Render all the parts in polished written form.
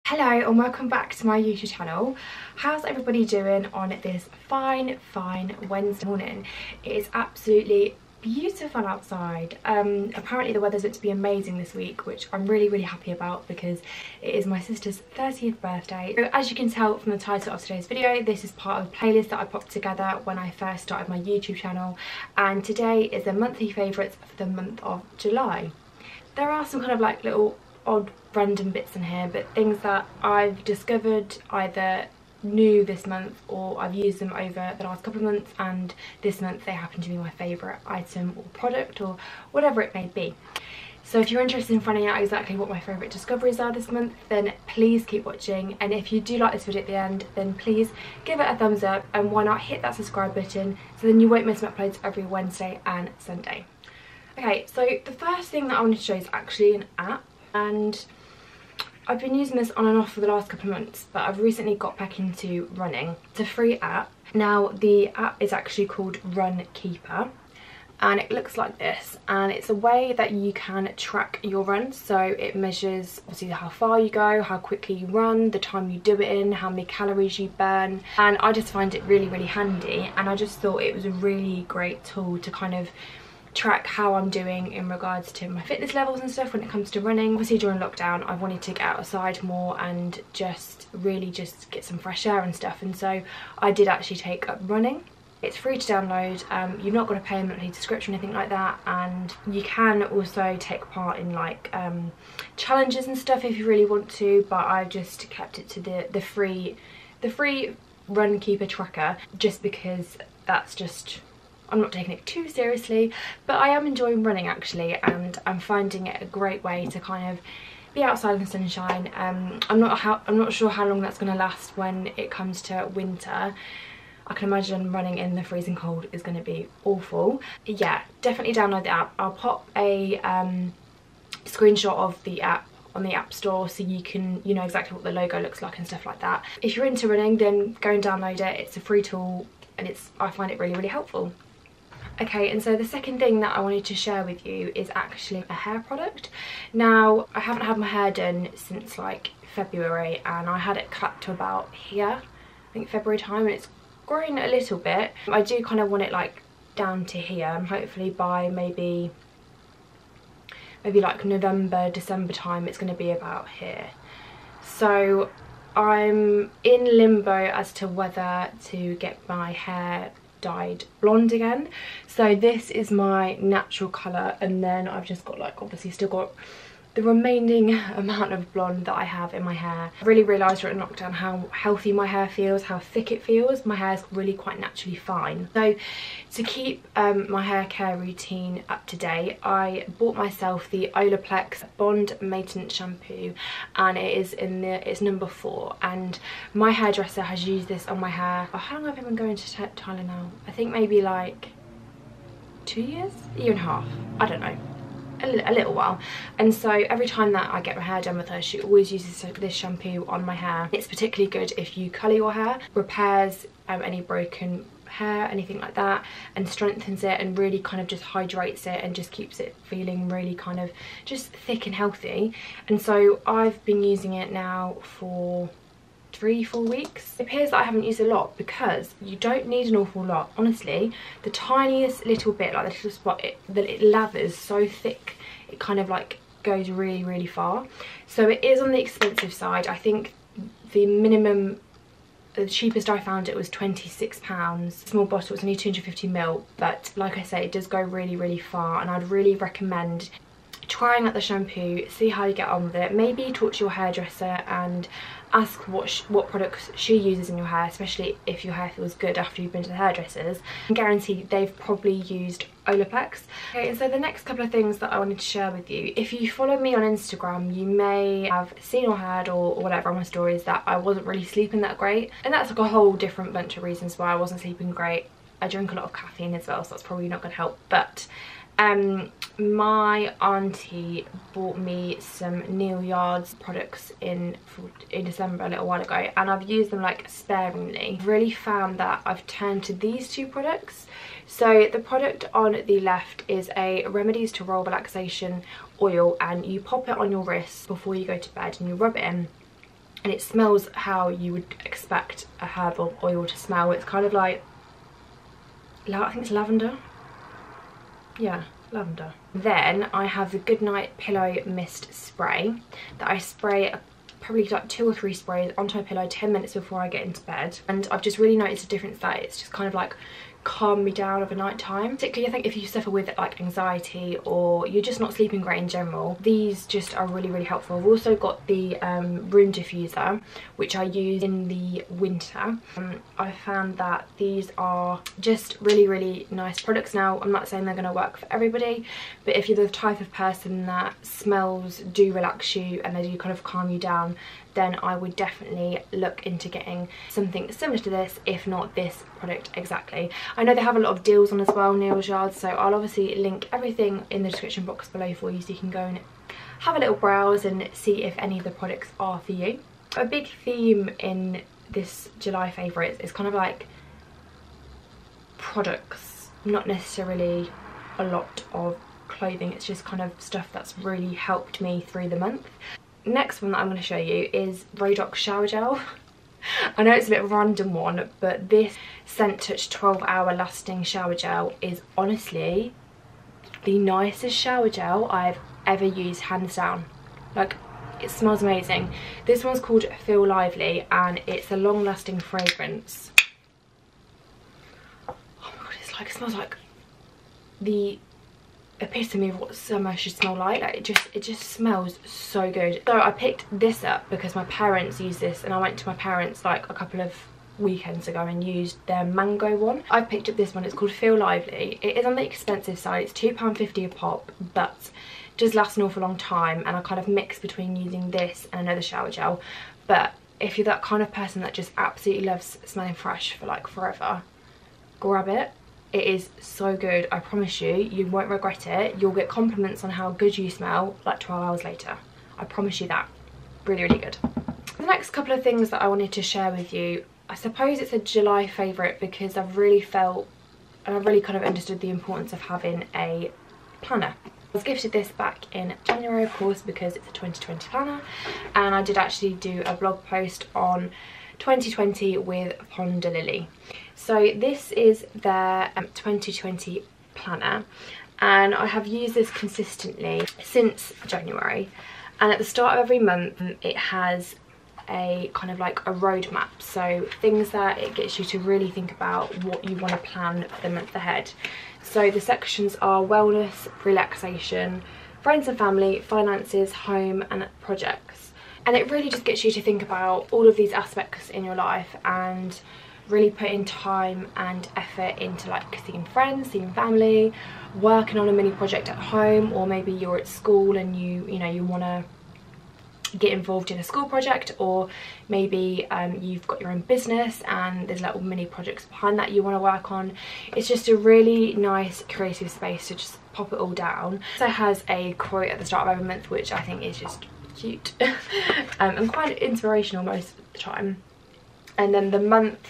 Hello and welcome back to my YouTube channel. How's everybody doing on this fine Wednesday morning? It is absolutely beautiful outside. Apparently the weather's meant to be amazing this week, which I'm really happy about because it is my sister's 30th birthday. So as you can tell from the title of today's video, this is part of a playlist that I popped together when I first started my YouTube channel, and today is the monthly favourites for the month of July. There are some kind of like little odd random bits in here, but things that I've discovered either new this month or I've used them over the last couple of months, and this month they happen to be my favourite item or product or whatever it may be. So if you're interested in finding out exactly what my favourite discoveries are this month, then please keep watching, and if you do like this video at the end, then please give it a thumbs up, and why not hit that subscribe button so then you won't miss my uploads every Wednesday and Sunday. Okay, so the first thing that I wanted to show is actually an app, and I've been using this on and off for the last couple of months, but I've recently got back into running. It's a free app. Now the app is actually called RunKeeper, and it looks like this, and it's a way that you can track your runs. So it measures obviously how far you go, how quickly you run, the time you do it in, how many calories you burn, and I just find it really handy, and I just thought it was a really great tool to kind of track how I'm doing in regards to my fitness levels and stuff when it comes to running. Obviously during lockdown I've wanted to get outside more and just get some fresh air and stuff, and so I did actually take up running. It's free to download. You've not got to pay a monthly subscription or anything like that, and you can also take part in like challenges and stuff if you really want to, but I've just kept it to the free RunKeeper tracker, just because that's just, I'm not taking it too seriously, but I am enjoying running actually, and I'm finding it a great way to kind of be outside in the sunshine. I'm not sure how long that's going to last when it comes to winter. I can imagine running in the freezing cold is going to be awful. Yeah, definitely download the app. I'll pop a screenshot of the app on the App Store so you know exactly what the logo looks like and stuff like that. If you're into running, then go and download it. It's a free tool, and I find it really helpful. Okay, and so the second thing that I wanted to share with you is actually a hair product. Now, I haven't had my hair done since like February, and I had it cut to about here, I think February time, and it's grown a little bit. I do kind of want it like down to here, and hopefully by maybe like November, December time it's going to be about here. So I'm in limbo as to whether to get my hair dyed blonde again. So this is my natural colour, and then I've just got like obviously still got the remaining amount of blonde that I have in my hair. I really realised during lockdown how healthy my hair feels, how thick it feels. My hair is really quite naturally fine. So to keep my hair care routine up to date, I bought myself the Olaplex Bond Maintenance Shampoo, and it is it's number 4, and my hairdresser has used this on my hair. Oh, how long have I been going to Thailand now? I think maybe like 2 years? A year and a half, I don't know. A little while. And so every time that I get my hair done with her, she always uses this shampoo on my hair. It's particularly good if you colour your hair, repairs any broken hair, anything like that, and strengthens it and really kind of just hydrates it and just keeps it feeling really kind of just thick and healthy. And so I've been using it now for 3-4 weeks. It appears that I haven't used a lot, because you don't need an awful lot, honestly. The tiniest little bit, like the little spot, it lathers so thick, it kind of like goes really far. So it is on the expensive side. I think the cheapest I found it was £26. Small bottle, it's only 250ml, but like I say, it does go really far, and I'd really recommend trying out the shampoo, see how you get on with it. Maybe talk to your hairdresser and ask what products she uses in your hair, especially if your hair feels good after you've been to the hairdressers. I guarantee they've probably used Olaplex. Okay, and so the next couple of things that I wanted to share with you, if you follow me on Instagram, you may have seen or heard or whatever on my stories that I wasn't really sleeping that great, and that's like a whole different bunch of reasons why I wasn't sleeping great. I drink a lot of caffeine as well, so that's probably not going to help, but my auntie bought me some Neals Yard products in December a little while ago, and I've used them like sparingly. I've really found that I've turned to these two products. So the product on the left is a Remedies to Roll Relaxation oil, and you pop it on your wrist before you go to bed and you rub it in. and it smells how you would expect a herbal oil to smell. It's kind of like, I think it's lavender. Yeah, lavender. Then I have the Goodnight Pillow Mist Spray that I spray probably like 2 or 3 sprays onto my pillow 10 minutes before I get into bed, and I've just really noticed a difference that it's just kind of like calm me down over night time. Particularly I think if you suffer with like anxiety or you're just not sleeping great in general, these just are really, really helpful. I've also got the room diffuser, which I use in the winter. I found that these are just really, really nice products. Now I'm not saying they're going to work for everybody, but if you're the type of person that smells do relax you and they do kind of calm you down, then I would definitely look into getting something similar to this, if not this product exactly. I know they have a lot of deals on as well, Neals Yard, so I'll obviously link everything in the description box below for you, so you can go and have a little browse and see if any of the products are for you. A big theme in this July favourites is kind of like products, not necessarily a lot of clothing. It's just kind of stuff that's really helped me through the month. Next one that I'm going to show you is Rodox shower gel. I know it's a bit of a random one, but this Scent Touch 12-hour lasting shower gel is honestly the nicest shower gel I've ever used, hands down. Like, it smells amazing. This one's called Feel Lively, and it's a long-lasting fragrance. Oh my god, it's like, it smells like the epitome of what summer should smell like. It just smells so good. So I picked this up because my parents use this, and I went to my parents like a couple of weekends ago and used their mango one. I picked up this one. It's called Feel Lively. It is on the expensive side. It's £2.50 a pop, but it does last an awful long time, and I kind of mix between using this and another shower gel. But if you're that kind of person that just absolutely loves smelling fresh for like forever, grab it. It is so good, I promise you, you won't regret it. You'll get compliments on how good you smell like 12 hours later. I promise you that. Really, really good. The next couple of things that I wanted to share with you, I suppose it's a July favourite because I've really felt and I've really kind of understood the importance of having a planner. I was gifted this back in January, of course, because it's a 2020 planner, and I did actually do a blog post on 2020 with Ponderlily. So this is their 2020 planner, and I have used this consistently since January, and at the start of every month it has a kind of like a roadmap, so things that it gets you to really think about what you want to plan for the month ahead. So the sections are wellness, relaxation, friends and family, finances, home and projects, and it really just gets you to think about all of these aspects in your life and really putting time and effort into like seeing friends, seeing family, working on a mini project at home, or maybe you're at school and you want to get involved in a school project, or maybe you've got your own business and there's little mini projects behind that you want to work on. It's just a really nice creative space to just pop it all down. It also has a quote at the start of every month, which I think is just cute and quite inspirational most of the time. And then the month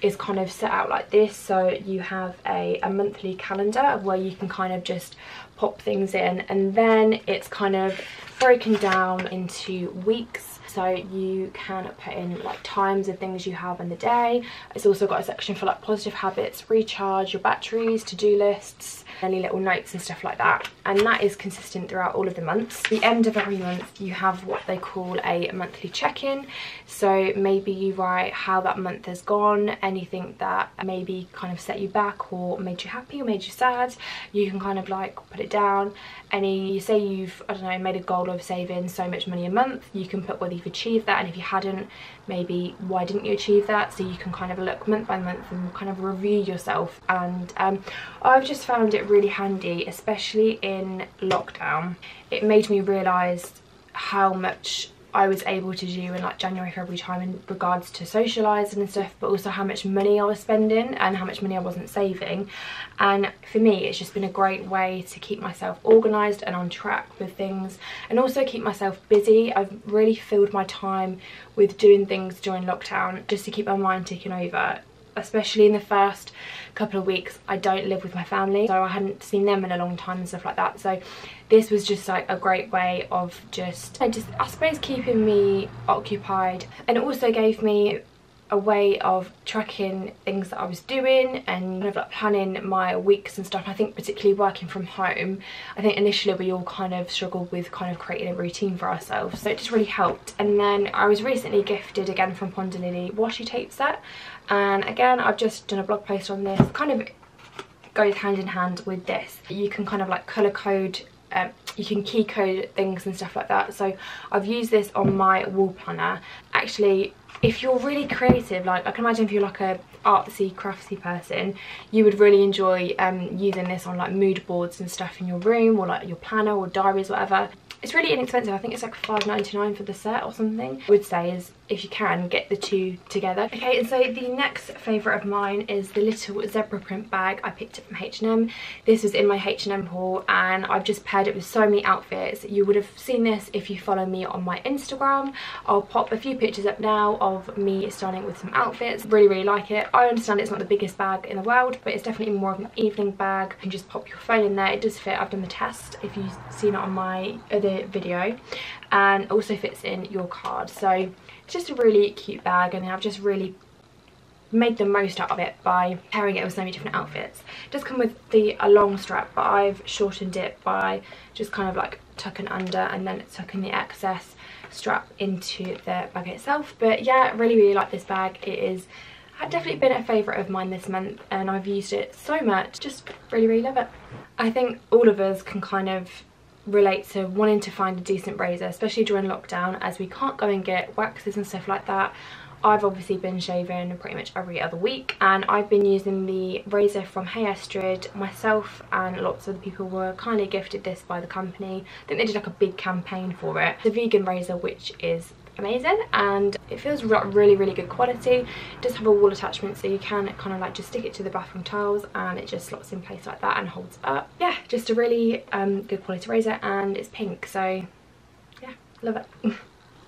is kind of set out like this, so you have a monthly calendar where you can kind of just pop things in, and then it's kind of broken down into weeks, so you can put in like times of things you have in the day. It's also got a section for like positive habits, recharge your batteries, to-do lists, any little notes and stuff like that, and that is consistent throughout all of the months. At the end of every month you have what they call a monthly check-in, so maybe you write how that month has gone, anything that maybe kind of set you back or made you happy or made you sad, you can kind of like put it down. You say you've, I don't know, made a goal of saving so much money a month, you can put whether you've achieved that, and if you hadn't, maybe why didn't you achieve that, so you can kind of look month by month and kind of review yourself. And I've just found it really handy, especially in lockdown. It made me realise how much I was able to do in like January, February time in regards to socialising and stuff, but also how much money I was spending and how much money I wasn't saving. And for me, it's just been a great way to keep myself organised and on track with things, and also keep myself busy. I've really filled my time with doing things during lockdown just to keep my mind ticking over. especially in the first couple of weeks. I don't live with my family, so I hadn't seen them in a long time and stuff like that, so this was just like a great way of just I suppose keeping me occupied, and it also gave me a way of tracking things that I was doing and kind of like planning my weeks and stuff. I think particularly working from home, I think initially we all kind of struggled with kind of creating a routine for ourselves, so it just really helped. And then I was recently gifted again from Ponderlily washi tape set, and again I've just done a blog post on this. Kind of goes hand in hand with this. You can kind of like colour code, you can key code things and stuff like that, so I've used this on my wall planner. Actually, if you're really creative, like I can imagine if you're like a artsy craftsy person, you would really enjoy using this on like mood boards and stuff in your room, or like your planner or diaries, whatever. It's really inexpensive. I think it's like £5.99 for the set or something. I would say is, if you can, get the two together. Okay, and so the next favourite of mine is the little zebra print bag I picked up from H&M. This was in my H&M haul, and I've just paired it with so many outfits. You would have seen this if you follow me on my Instagram. I'll pop a few pictures up now of me styling with some outfits. Really like it. I understand it's not the biggest bag in the world, but it's definitely more of an evening bag. You can just pop your phone in there. It does fit. I've done the test if you've seen it on my other video, and also fits in your card. So it's just a really cute bag, and I've just really made the most out of it by pairing it with so many different outfits. It does come with a long strap, but I've shortened it by just kind of like tucking under and then tucking the excess strap into the bag itself. But yeah, really like this bag. It is definitely been a favourite of mine this month, and I've used it so much. Just really love it. I think all of us can kind of relate to wanting to find a decent razor, especially during lockdown, as we can't go and get waxes and stuff like that. I've obviously been shaving pretty much every other week, and I've been using the razor from Hey Astrid. Myself and lots of people were kindly gifted this by the company. I think they did like a big campaign for it. The vegan razor, which is amazing, and it feels really good quality. It does have a wall attachment, so you can kind of like just stick it to the bathroom tiles and it just slots in place like that and holds up. Yeah, just a really good quality razor, and it's pink, so yeah, love it.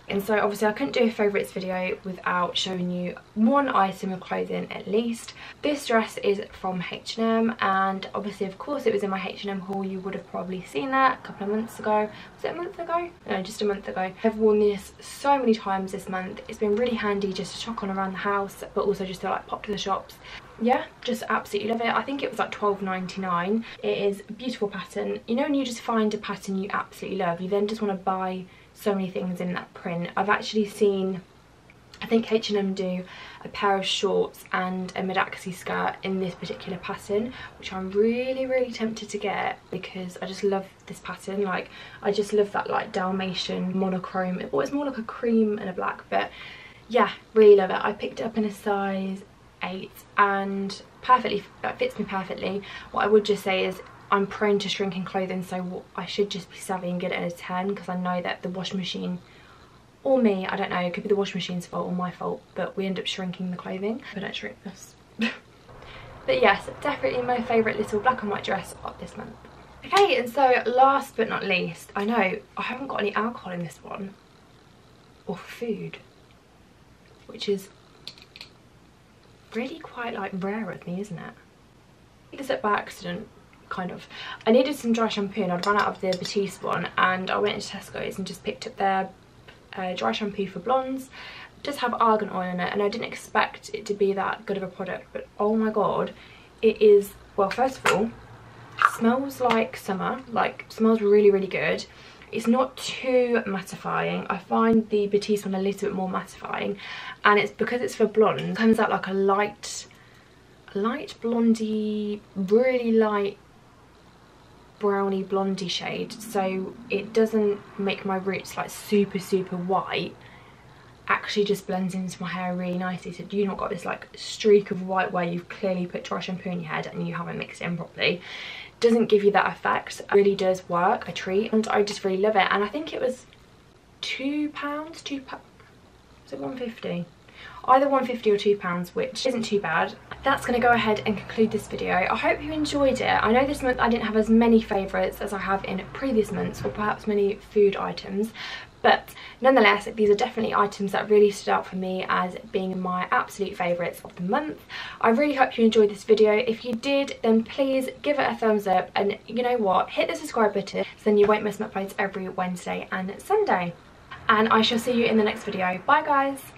And so obviously I couldn't do a favourites video without showing you one item of clothing at least. This dress is from H&M, and obviously of course it was in my H&M haul. You would have probably seen that a couple of months ago. Was it a month ago? No, just a month ago. I've worn this so many times this month. It's been really handy just to chuck on around the house, but also just to like pop to the shops. Yeah, just absolutely love it. I think it was like £12.99. It is a beautiful pattern. You know when you just find a pattern you absolutely love, you then just want to buy so many things in that print. I've actually seen, I think H&M do a pair of shorts and a mid-axi skirt in this particular pattern, which I'm really tempted to get because I just love this pattern. Like, I just love that like Dalmatian monochrome. Well, it's more like a cream and a black, but yeah, really love it. I picked it up in a size 8 and that fits me perfectly. What I would just say is I'm prone to shrinking clothing, so I should just be savvy and get it at a 10, because I know that the washing machine, or me, I don't know, it could be the washing machine's fault or my fault, but we end up shrinking the clothing. I don't shrink this. But yes, definitely my favourite little black and white dress of this month. Okay, and so last but not least, I know I haven't got any alcohol in this one, or food, which is really quite like rare of me, isn't it? I picked this up by accident. Kind of. I needed some dry shampoo and I'd run out of the Batiste one, and I went into Tesco's and just picked up their dry shampoo for blondes. It does have argan oil in it, and I didn't expect it to be that good of a product, but oh my god, it is, well, first of all, it smells like summer, like smells really good. It's not too mattifying. I find the Batiste one a little bit more mattifying, and it's because it's for blondes, it comes out like a light blondie, really light browny blondie shade, so it doesn't make my roots like super white. Actually just blends into my hair really nicely, so you not got this like streak of white where you've clearly put dry shampoo in your head and you haven't mixed it in properly. Doesn't give you that effect. It really does work a treat, and I just really love it. And I think it was £2, was it £1.50? Either £1.50 or £2, which isn't too bad. That's going to go ahead and conclude this video. I hope you enjoyed it. I know this month I didn't have as many favourites as I have in previous months, or perhaps many food items, But nonetheless, these are definitely items that really stood out for me as being my absolute favourites of the month. I really hope you enjoyed this video. If you did, then please give it a thumbs up, and you know what, hit the subscribe button so then you won't miss my uploads every Wednesday and Sunday. And I shall see you in the next video. Bye guys!